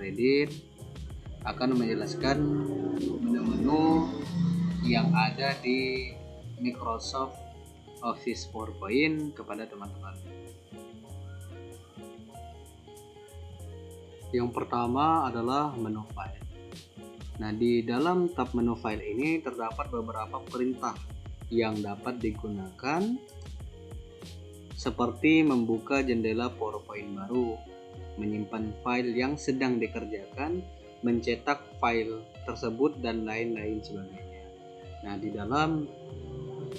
kredit akan menjelaskan menu-menu yang ada di Microsoft Office PowerPoint kepada teman-teman. Yang pertama adalah menu file. Nah, di dalam tab menu file ini terdapat beberapa perintah yang dapat digunakan seperti membuka jendela PowerPoint baru, menyimpan file yang sedang dikerjakan, mencetak file tersebut, dan lain-lain sebagainya. Nah, di dalam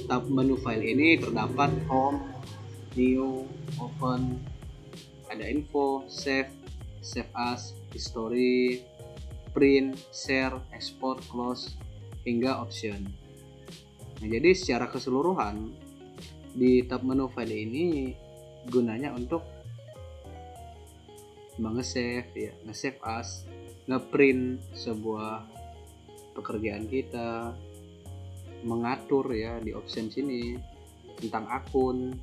tab menu file ini terdapat home, new, open, ada info, save, save as, history, print, share, export, close, hingga option. Nah, jadi secara keseluruhan di tab menu file ini gunanya untuk nge-save ya, nge-save as, nge-print sebuah pekerjaan kita, mengatur ya di option sini tentang akun,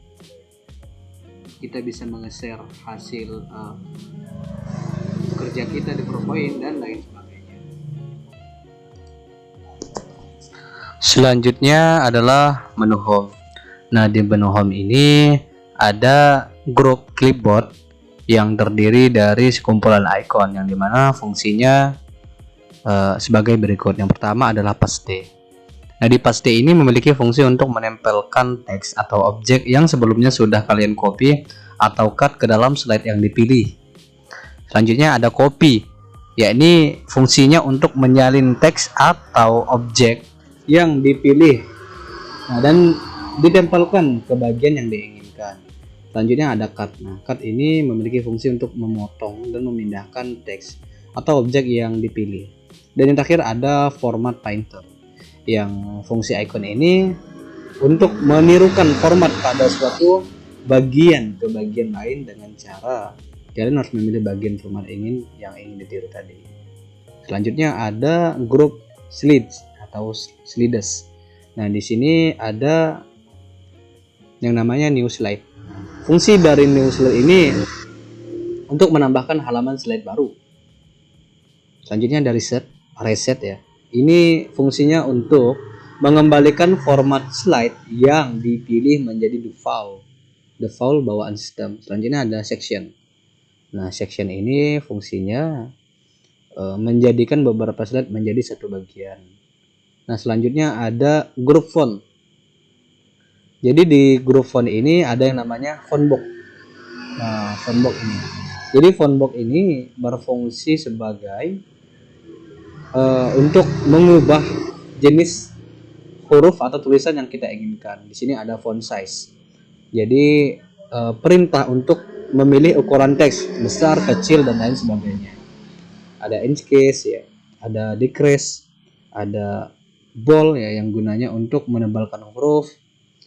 kita bisa menge-share hasil kerja kita di PowerPoint dan lain sebagainya. Selanjutnya adalah menu home. Nah, di menu home ini ada grup clipboard yang terdiri dari sekumpulan icon yang dimana fungsinya sebagai berikut. Yang pertama adalah paste. Nah, di paste ini memiliki fungsi untuk menempelkan teks atau objek yang sebelumnya sudah kalian copy atau cut ke dalam slide yang dipilih. Selanjutnya ada copy, yakni fungsinya untuk menyalin teks atau objek yang dipilih, nah, dan ditempelkan ke bagian yang diinginkan. Selanjutnya ada cut. Nah, cut ini memiliki fungsi untuk memotong dan memindahkan teks atau objek yang dipilih. Dan yang terakhir ada format painter, yang fungsi icon ini untuk menirukan format pada suatu bagian ke bagian lain dengan cara kalian harus memilih bagian format yang ingin ditiru tadi. Selanjutnya ada grup slides atau slides. Nah, di sini ada yang namanya new slide. Fungsi dari new slide ini untuk menambahkan halaman slide baru. Selanjutnya ada reset ya. Ini fungsinya untuk mengembalikan format slide yang dipilih menjadi default bawaan sistem. Selanjutnya ada section. Nah, section ini fungsinya menjadikan beberapa slide menjadi satu bagian. Nah, selanjutnya ada group font. Jadi di group font ini ada yang namanya fontbox. Nah, fontbox ini. Jadi fontbox ini berfungsi sebagai untuk mengubah jenis huruf atau tulisan yang kita inginkan. Di sini ada font size. Jadi perintah untuk memilih ukuran teks besar, kecil, dan lain sebagainya. Ada inch case ya, ada decrease, ada bold ya yang gunanya untuk menebalkan huruf,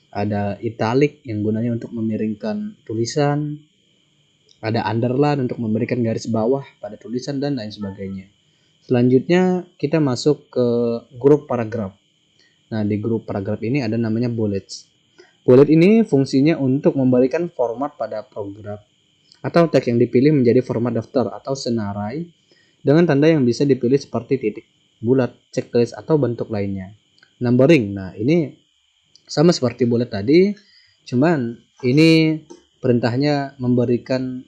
ada italic yang gunanya untuk memiringkan tulisan, ada underline untuk memberikan garis bawah pada tulisan, dan lain sebagainya. Selanjutnya kita masuk ke grup paragraf. Nah, di grup paragraf ini ada namanya bullets. Bullet ini fungsinya untuk memberikan format pada paragraf atau teks yang dipilih menjadi format daftar atau senarai dengan tanda yang bisa dipilih seperti titik, bulat, checklist, atau bentuk lainnya. Numbering. Nah, ini sama seperti bullet tadi, cuman ini perintahnya memberikan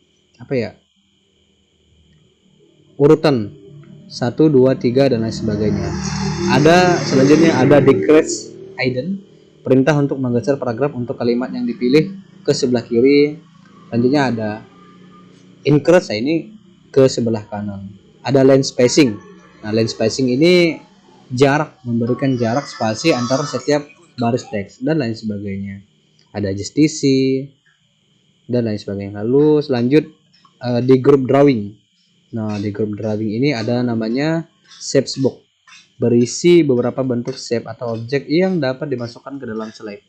urutan 1, 2, 3, dan lain sebagainya. Selanjutnya ada decrease hidden, perintah untuk menggeser paragraf untuk kalimat yang dipilih ke sebelah kiri. Selanjutnya ada increase, ini ke sebelah kanan. Ada line spacing. Nah, line spacing ini memberikan jarak spasi antara setiap baris teks dan lain sebagainya. Ada justisi dan lain sebagainya. Lalu di group drawing. Nah, di group drawing ini ada namanya shapes box, berisi beberapa bentuk shape atau objek yang dapat dimasukkan ke dalam slide.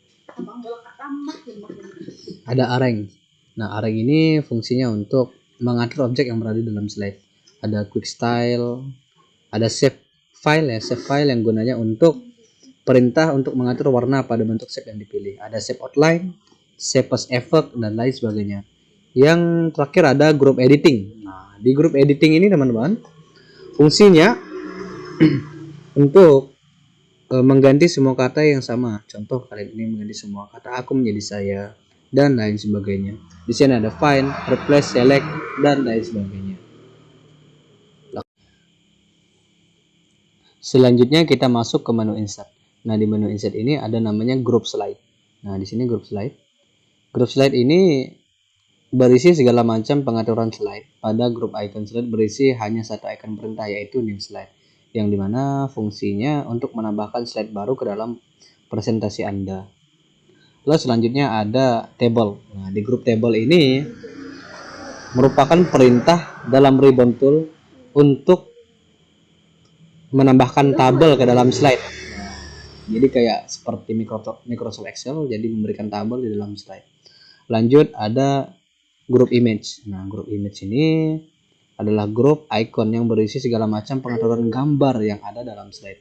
Ada arrange. Nah, arrange ini fungsinya untuk mengatur objek yang berada dalam slide. Ada quick style, ada save file ya, save file yang gunanya untuk perintah untuk mengatur warna pada bentuk shape yang dipilih. Ada save outline, save as effect, dan lain sebagainya. Yang terakhir ada group editing. Nah, Di grup editing ini teman-teman, fungsinya untuk mengganti semua kata yang sama. Contoh kalian ini mengganti semua kata aku menjadi saya dan lain sebagainya. Di sini ada find, replace, select dan lain sebagainya. Selanjutnya kita masuk ke menu insert. Nah, di menu insert ini ada namanya group slide. Nah, di sini group slide. Group slide ini berisi segala macam pengaturan slide. Pada grup icon slide berisi hanya satu icon perintah, yaitu new slide, yang dimana fungsinya untuk menambahkan slide baru ke dalam presentasi Anda. Lalu selanjutnya ada table. Nah, di grup table ini merupakan perintah dalam ribbon tool untuk menambahkan tabel ke dalam slide. Jadi kayak seperti Microsoft Excel, jadi memberikan tabel di dalam slide. Lanjut ada grup image. Nah, grup image ini adalah grup icon yang berisi segala macam pengaturan gambar yang ada dalam slide.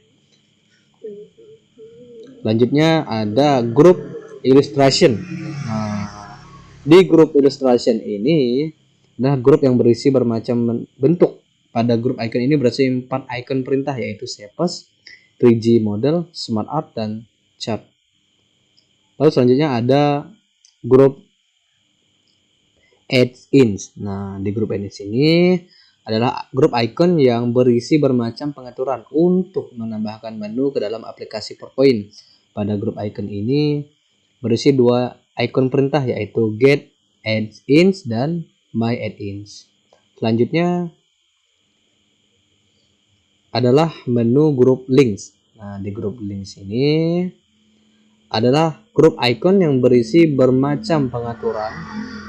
Lanjutnya ada grup illustration. Nah, di grup illustration ini adalah grup yang berisi bermacam bentuk. Pada grup icon ini berisi 4 icon perintah, yaitu Shapes, 3G model, Smart Art, dan Chart. Lalu selanjutnya ada grup add-ins. Nah, di grup add-ins ini adalah grup icon yang berisi bermacam pengaturan untuk menambahkan menu ke dalam aplikasi PowerPoint. Pada grup icon ini berisi 2 icon perintah, yaitu get add-ins dan my add-ins. Selanjutnya adalah menu grup links. Nah, di grup links ini adalah grup icon yang berisi bermacam pengaturan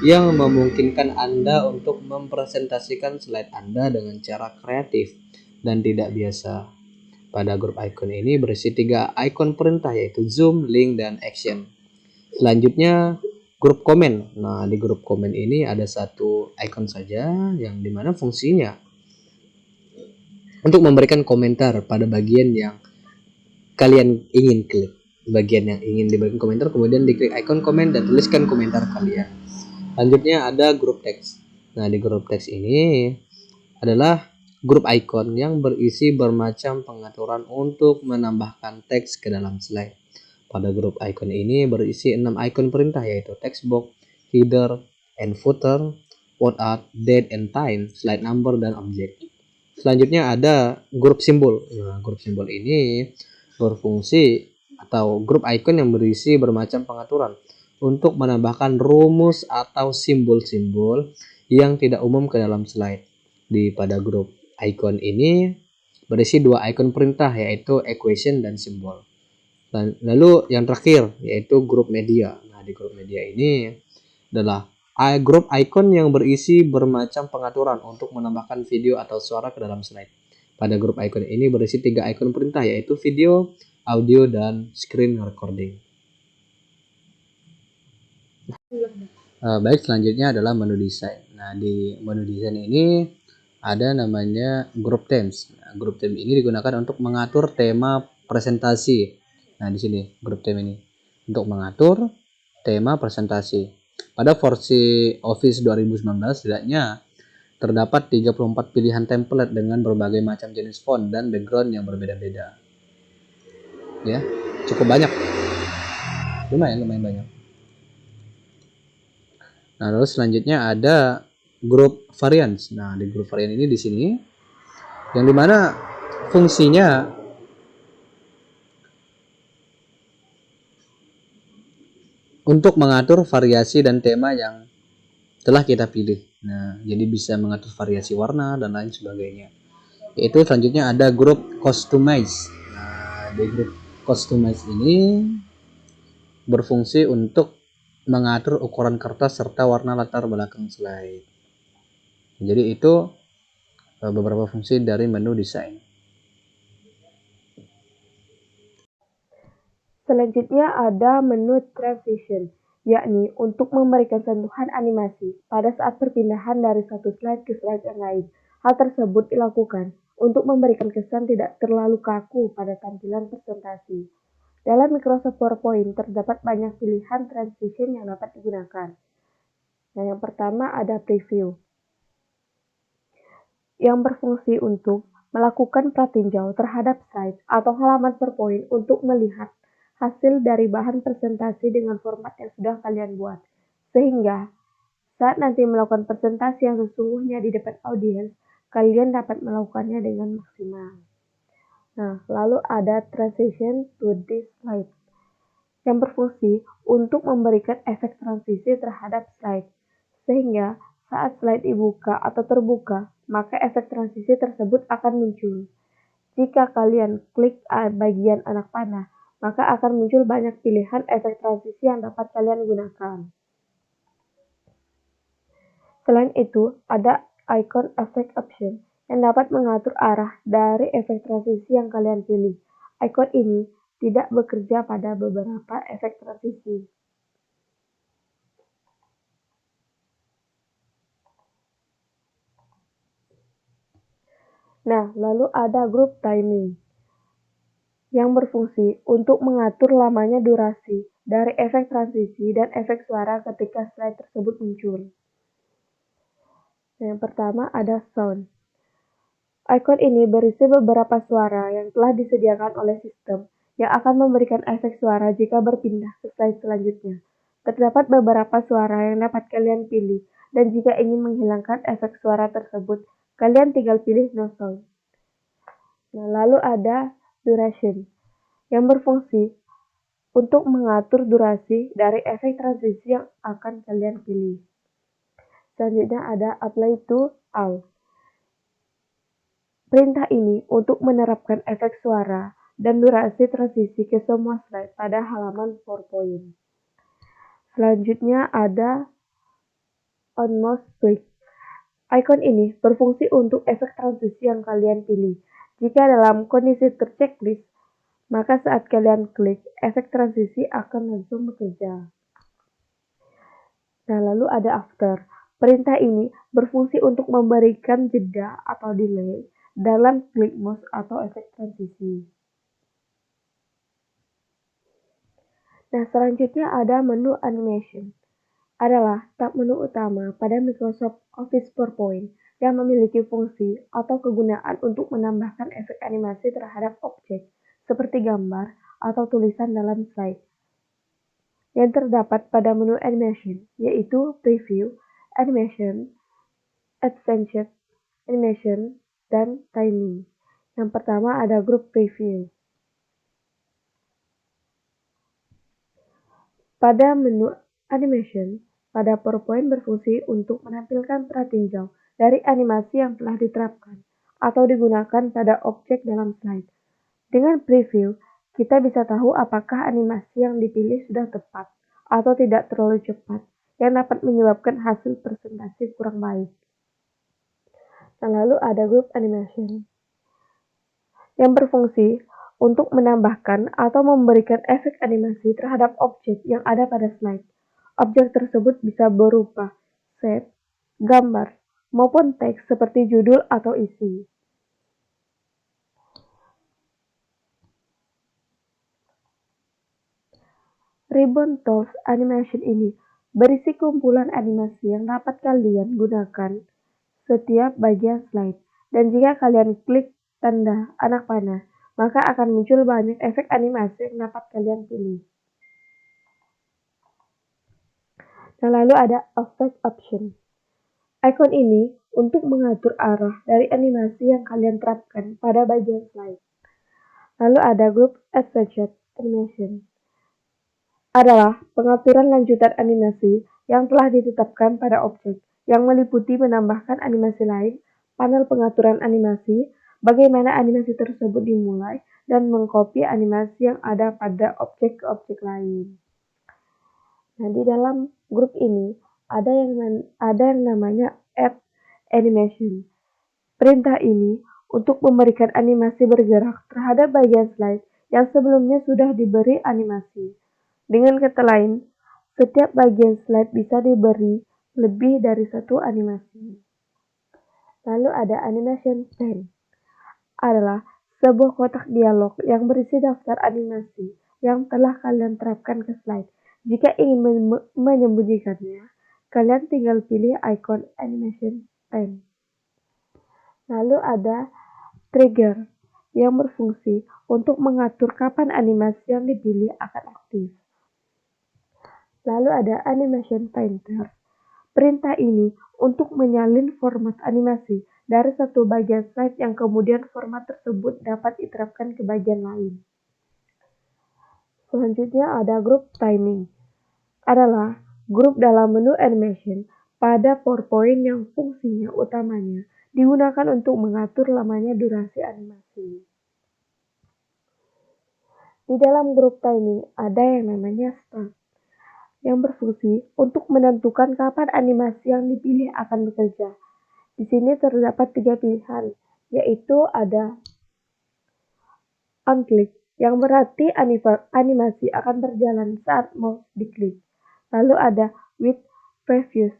yang memungkinkan Anda untuk mempresentasikan slide Anda dengan cara kreatif dan tidak biasa. Pada grup icon ini berisi 3 icon perintah, yaitu zoom, link, dan action. Selanjutnya grup komen. Nah, di grup komen ini ada satu icon saja yang dimana fungsinya untuk memberikan komentar pada bagian yang kalian ingin klik. Bagian yang ingin diberikan komentar, kemudian diklik icon komen dan tuliskan komentar kalian. Lanjutnya ada grup teks. Nah, di grup teks ini adalah grup icon yang berisi bermacam pengaturan untuk menambahkan teks ke dalam slide. Pada grup icon ini berisi 6 icon perintah, yaitu text box, header and footer, word art, date and time, slide number, dan object. Selanjutnya ada grup simbol. Nah, grup simbol ini berfungsi atau grup icon yang berisi bermacam pengaturan untuk menambahkan rumus atau simbol-simbol yang tidak umum ke dalam slide. Pada grup icon ini berisi 2 icon perintah, yaitu equation dan simbol. Lalu yang terakhir yaitu grup media. Nah, di grup media ini adalah grup icon yang berisi bermacam pengaturan untuk menambahkan video atau suara ke dalam slide. Pada grup icon ini berisi 3 icon perintah, yaitu video, audio, dan screen recording. Baik, selanjutnya adalah menu desain. Nah, di menu desain ini ada namanya group themes. Nah, group theme ini digunakan untuk mengatur tema presentasi. Nah, di sini group theme ini untuk mengatur tema presentasi. Pada versi Office 2019 setidaknya terdapat 34 pilihan template dengan berbagai macam jenis font dan background yang berbeda-beda. Ya, cukup banyak. Lumayan banyak. Nah, lalu selanjutnya ada grup variants. Nah, di grup varian ini di sini yang dimana fungsinya untuk mengatur variasi dan tema yang telah kita pilih. Nah, jadi bisa mengatur variasi warna dan lain sebagainya. Yaitu selanjutnya ada grup customize. Nah, di grup customize ini berfungsi untuk mengatur ukuran kertas serta warna latar belakang slide. Jadi itu beberapa fungsi dari menu desain. Selanjutnya ada menu transition, yakni untuk memberikan sentuhan animasi pada saat perpindahan dari satu slide ke slide yang lain. Hal tersebut dilakukan untuk memberikan kesan tidak terlalu kaku pada tampilan presentasi. Dalam Microsoft PowerPoint terdapat banyak pilihan transition yang dapat digunakan. Nah, yang pertama ada preview. yang berfungsi untuk melakukan pratinjau terhadap slide atau halaman PowerPoint untuk melihat hasil dari bahan presentasi dengan format yang sudah kalian buat. Sehingga saat nanti melakukan presentasi yang sesungguhnya di depan audiens, kalian dapat melakukannya dengan maksimal. Nah, lalu ada transition to this slide yang berfungsi untuk memberikan efek transisi terhadap slide. Sehingga saat slide dibuka atau terbuka, maka efek transisi tersebut akan muncul. Jika kalian klik bagian anak panah, maka akan muncul banyak pilihan efek transisi yang dapat kalian gunakan. Selain itu, ada icon effect option yang dapat mengatur arah dari efek transisi yang kalian pilih. Icon ini tidak bekerja pada beberapa efek transisi. Nah, lalu ada group timing yang berfungsi untuk mengatur lamanya durasi dari efek transisi dan efek suara ketika slide tersebut muncul. Yang pertama ada sound. Icon ini berisi beberapa suara yang telah disediakan oleh sistem yang akan memberikan efek suara jika berpindah ke slide selanjutnya. Terdapat beberapa suara yang dapat kalian pilih, dan jika ingin menghilangkan efek suara tersebut, kalian tinggal pilih no sound. Nah, lalu ada duration yang berfungsi untuk mengatur durasi dari efek transisi yang akan kalian pilih. Selanjutnya ada apply to all. Perintah ini untuk menerapkan efek suara dan durasi transisi ke semua slide pada halaman PowerPoint. Selanjutnya ada on mouse click. Icon ini berfungsi untuk efek transisi yang kalian pilih. Jika dalam kondisi terchecklist, maka saat kalian klik, efek transisi akan langsung bekerja. Nah, lalu ada after. Perintah ini berfungsi untuk memberikan jeda atau delay dalam klik mouse atau efek transisi. Nah, selanjutnya ada menu animation. Adalah tab menu utama pada Microsoft Office PowerPoint yang memiliki fungsi atau kegunaan untuk menambahkan efek animasi terhadap objek seperti gambar atau tulisan dalam slide. Yang terdapat pada menu animation yaitu preview, animation, advanced animation, dan timing. Yang pertama ada group preview. Pada menu animation, pada PowerPoint berfungsi untuk menampilkan pratinjau dari animasi yang telah diterapkan atau digunakan pada objek dalam slide. Dengan preview, kita bisa tahu apakah animasi yang dipilih sudah tepat atau tidak terlalu cepat, yang dapat menyebabkan hasil presentasi kurang baik. Nah, lalu ada group animation yang berfungsi untuk menambahkan atau memberikan efek animasi terhadap objek yang ada pada slide. Objek tersebut bisa berupa shape, gambar, maupun teks seperti judul atau isi. Ribbon Tools Animation ini berisi kumpulan animasi yang dapat kalian gunakan setiap bagian slide. Dan jika kalian klik tanda anak panah, maka akan muncul banyak efek animasi yang dapat kalian pilih. Nah, lalu ada Effect Option. Icon ini untuk mengatur arah dari animasi yang kalian terapkan pada bagian slide. Lalu ada Group Advanced Animation. Adalah pengaturan lanjutan animasi yang telah ditetapkan pada objek, yang meliputi menambahkan animasi lain, panel pengaturan animasi, bagaimana animasi tersebut dimulai, dan mengcopy animasi yang ada pada objek ke objek lain. Nah, di dalam grup ini ada yang namanya Add Animation. Perintah ini untuk memberikan animasi bergerak terhadap bagian slide yang sebelumnya sudah diberi animasi. Dengan kata lain, setiap bagian slide bisa diberi lebih dari satu animasi. Lalu ada animation pane. Adalah sebuah kotak dialog yang berisi daftar animasi yang telah kalian terapkan ke slide. Jika ingin menyembunyikannya, kalian tinggal pilih icon animation pane. Lalu ada trigger yang berfungsi untuk mengatur kapan animasi yang dipilih akan aktif. Lalu ada animation painter. Perintah ini untuk menyalin format animasi dari satu bagian slide yang kemudian format tersebut dapat diterapkan ke bagian lain. Selanjutnya ada group timing. Adalah grup dalam menu animation pada PowerPoint yang fungsinya utamanya digunakan untuk mengatur lamanya durasi animasi. Di dalam grup timing ada yang namanya start, yang berfungsi untuk menentukan kapan animasi yang dipilih akan bekerja. Di sini terdapat 3 pilihan, yaitu ada on click, yang berarti animasi akan berjalan saat mouse diklik. Lalu ada with previous,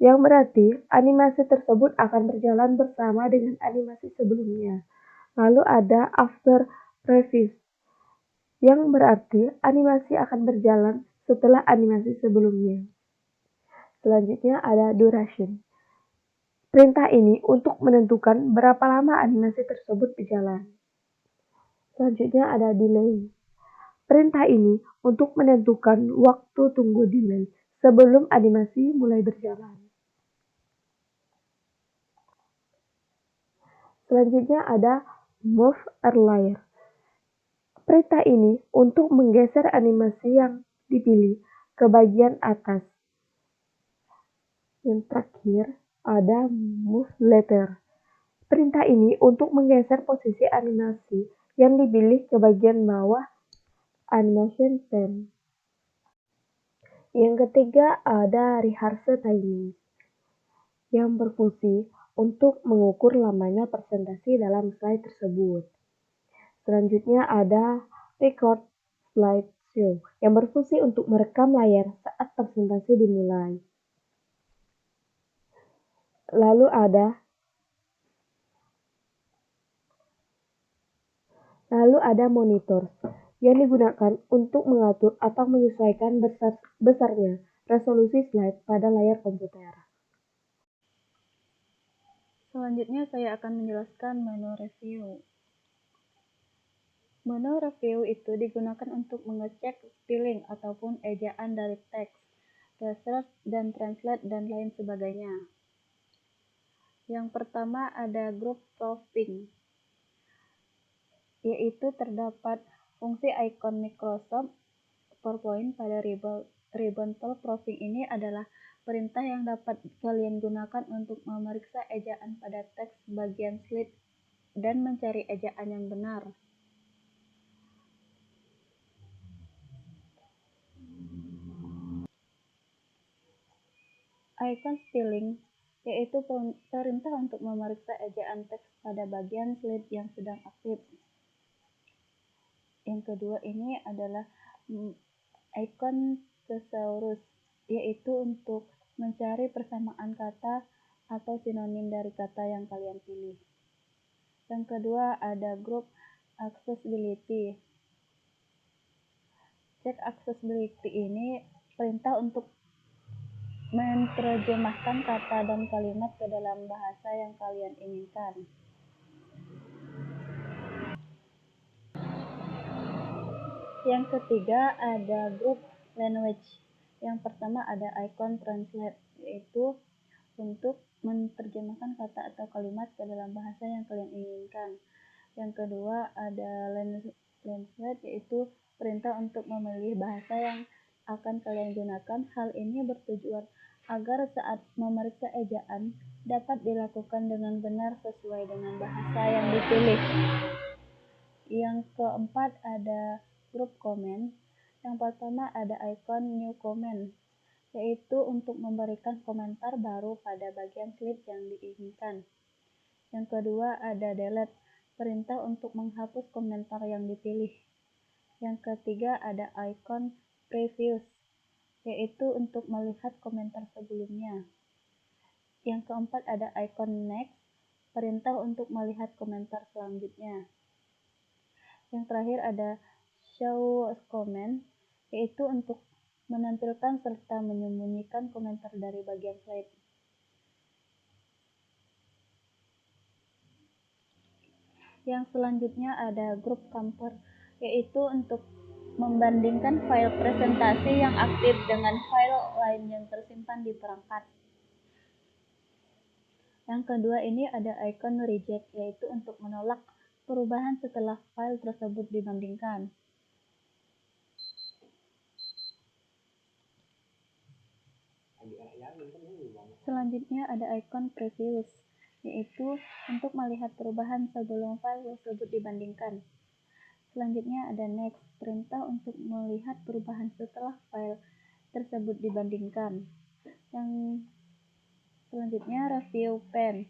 yang berarti animasi tersebut akan berjalan bersama dengan animasi sebelumnya. Lalu ada after previous, yang berarti animasi akan berjalan setelah animasi sebelumnya. Selanjutnya ada duration. Perintah ini untuk menentukan berapa lama animasi tersebut berjalan. Selanjutnya ada delay. Perintah ini untuk menentukan waktu tunggu delay sebelum animasi mulai berjalan. Selanjutnya ada move earlier. Perintah ini untuk menggeser animasi yang dipilih ke bagian atas. Yang terakhir ada move later. Perintah ini untuk menggeser posisi animasi yang dipilih ke bagian bawah animation pen. Yang ketiga ada rehearsal timing, yang berfungsi untuk mengukur lamanya presentasi dalam slide tersebut. Selanjutnya ada record slideshow, yang berfungsi untuk merekam layar saat presentasi dimulai. Lalu ada monitor, yang digunakan untuk mengatur atau menyesuaikan besarnya resolusi slide pada layar komputer. Selanjutnya saya akan menjelaskan menu review. Menu review itu digunakan untuk mengecek spelling ataupun ejaan dari teks, research dan translate dan lain sebagainya. Yang pertama ada group proofing, yaitu terdapat fungsi icon Microsoft PowerPoint pada ribbon tool. Proofing ini adalah perintah yang dapat kalian gunakan untuk memeriksa ejaan pada teks bagian slide dan mencari ejaan yang benar. Icon spelling yaitu perintah untuk memeriksa ejaan teks pada bagian slide yang sedang aktif. Yang kedua ini adalah icon thesaurus, yaitu untuk mencari persamaan kata atau sinonim dari kata yang kalian pilih. Yang kedua ada group accessibility. Cek accessibility ini perintah untuk menerjemahkan kata dan kalimat ke dalam bahasa yang kalian inginkan. Yang ketiga ada group language. Yang pertama ada icon translate, yaitu untuk menerjemahkan kata atau kalimat ke dalam bahasa yang kalian inginkan. Yang kedua ada translate, yaitu perintah untuk memilih bahasa yang akan kalian gunakan. Hal ini bertujuan agar saat memeriksa ejaan dapat dilakukan dengan benar sesuai dengan bahasa yang dipilih. Yang keempat ada group comment. Yang pertama ada icon new comment, yaitu untuk memberikan komentar baru pada bagian slide yang diinginkan. Yang kedua ada delete, perintah untuk menghapus komentar yang dipilih. Yang ketiga ada icon previous, yaitu untuk melihat komentar sebelumnya. Yang keempat ada icon next, perintah untuk melihat komentar selanjutnya. Yang terakhir ada show comment, yaitu untuk menampilkan serta menyembunyikan komentar dari bagian slide. Yang selanjutnya ada grup compare, yaitu untuk membandingkan file presentasi yang aktif dengan file lain yang tersimpan di perangkat. Yang kedua ini ada icon reject, yaitu untuk menolak perubahan setelah file tersebut dibandingkan. Selanjutnya ada icon previous, yaitu untuk melihat perubahan sebelum file tersebut dibandingkan. Selanjutnya ada next, perintah untuk melihat perubahan setelah file tersebut dibandingkan. Yang selanjutnya review pane,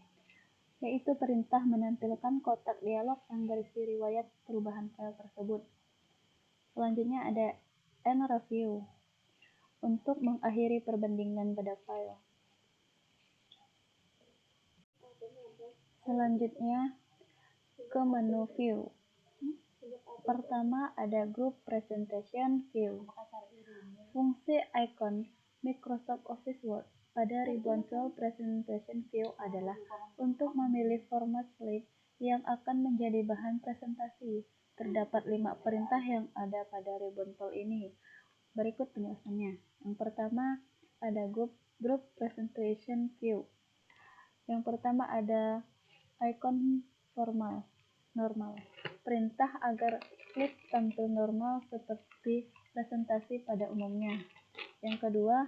yaitu perintah menampilkan kotak dialog yang berisi riwayat perubahan file tersebut. Selanjutnya ada end review, untuk mengakhiri perbandingan pada file. Selanjutnya ke menu view. Pertama ada group presentation view. Fungsi icon Microsoft Office Word pada ribbon tool presentation view adalah untuk memilih format slide yang akan menjadi bahan presentasi. Terdapat 5 perintah yang ada pada ribbon tool ini. Berikut penjelasannya. Yang pertama ada group presentation view. Yang pertama ada icon normal. Perintah agar slide tampil normal seperti presentasi pada umumnya. Yang kedua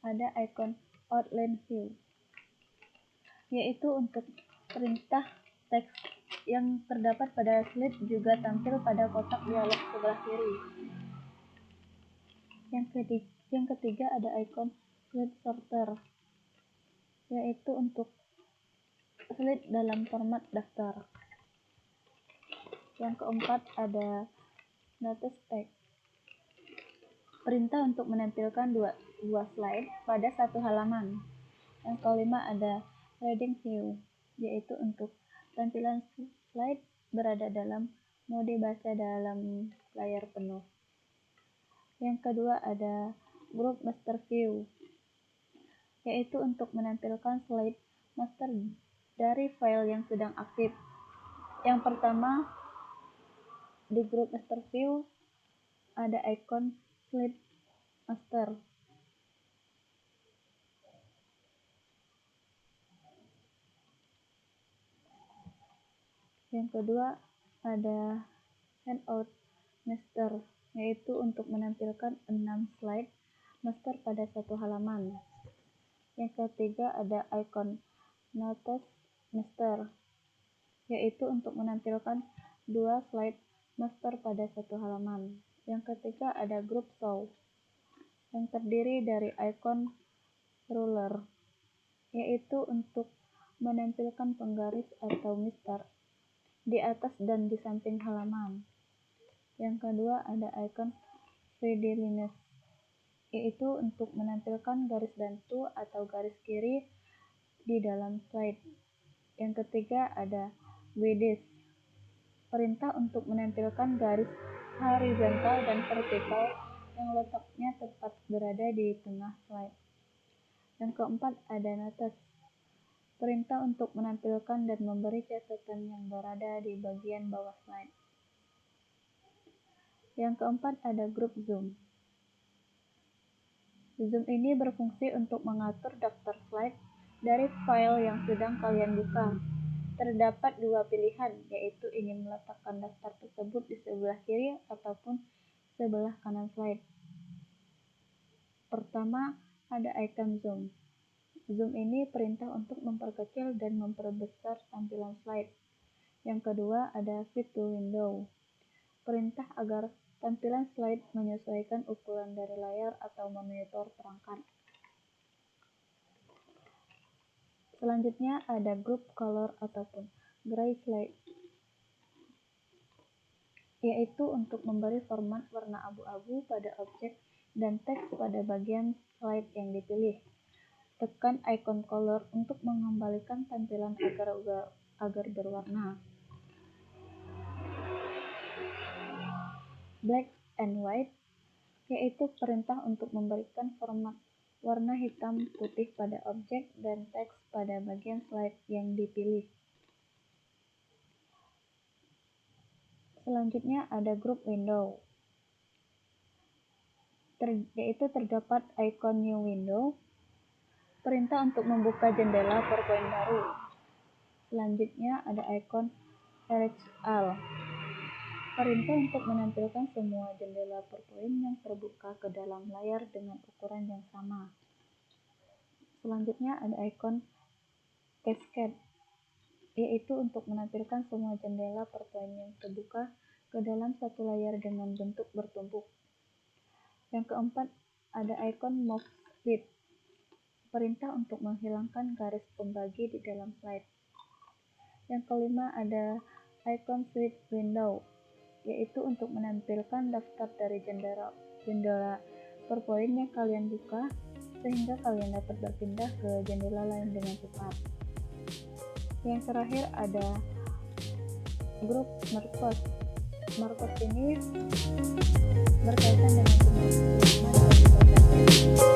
ada icon outline view, yaitu untuk perintah teks yang terdapat pada slide juga tampil pada kotak dialog sebelah kiri. Yang ketiga ada icon slide sorter, yaitu untuk slide dalam format daftar. Yang keempat ada notice tag, perintah untuk menampilkan dua slide pada satu halaman. Yang kelima ada reading view, yaitu untuk tampilan slide berada dalam mode baca dalam layar penuh. Yang kedua ada group master view, yaitu untuk menampilkan slide master dari file yang sedang aktif. Yang pertama di group master view ada icon slide master. Yang kedua ada handout master, yaitu untuk menampilkan 6 slide master pada satu halaman. Yang ketiga ada icon notes master, yaitu untuk menampilkan 2 slide master pada satu halaman. Yang ketiga ada group show, yang terdiri dari icon ruler, yaitu untuk menampilkan penggaris atau mister di atas dan di samping halaman. Yang kedua ada icon 3D lines, yaitu untuk menampilkan garis bantu atau garis kiri di dalam slide. Yang ketiga ada wedges, perintah untuk menampilkan garis horizontal dan vertikal yang letaknya tepat berada di tengah slide. Yang keempat ada notes, perintah untuk menampilkan dan memberi catatan yang berada di bagian bawah slide. Yang keempat ada group zoom. Zoom ini berfungsi untuk mengatur daftar slide dari file yang sedang kalian buka. Terdapat 2 pilihan, yaitu ingin meletakkan daftar tersebut di sebelah kiri ataupun sebelah kanan slide. Pertama ada icon zoom. Zoom ini perintah untuk memperkecil dan memperbesar tampilan slide. Yang kedua ada fit to window, perintah agar tampilan slide menyesuaikan ukuran dari layar atau monitor perangkat. Selanjutnya ada group color ataupun gray slide, yaitu untuk memberi format warna abu-abu pada objek dan teks pada bagian slide yang dipilih. Tekan icon color untuk mengembalikan tampilan agar berwarna. Black and white, yaitu perintah untuk memberikan format warna hitam putih pada objek dan teks pada bagian slide yang dipilih. Selanjutnya ada grup window, yaitu terdapat icon new window, perintah untuk membuka jendela PowerPoint baru. Selanjutnya ada icon erase all, perintah untuk menampilkan semua jendela PowerPoint yang terbuka ke dalam layar dengan ukuran yang sama. Selanjutnya ada icon cascade, yaitu untuk menampilkan semua jendela PowerPoint yang terbuka ke dalam satu layar dengan bentuk bertumpuk. Yang keempat, ada icon move split, perintah untuk menghilangkan garis pembagi di dalam slide. Yang kelima, ada icon switch window, yaitu untuk menampilkan daftar dari jendela PowerPoint yang kalian buka, sehingga kalian dapat berpindah ke jendela lain dengan cepat. Yang terakhir ada grup Marcos. Marcos ini berkaitan dengan pemrograman aplikasi.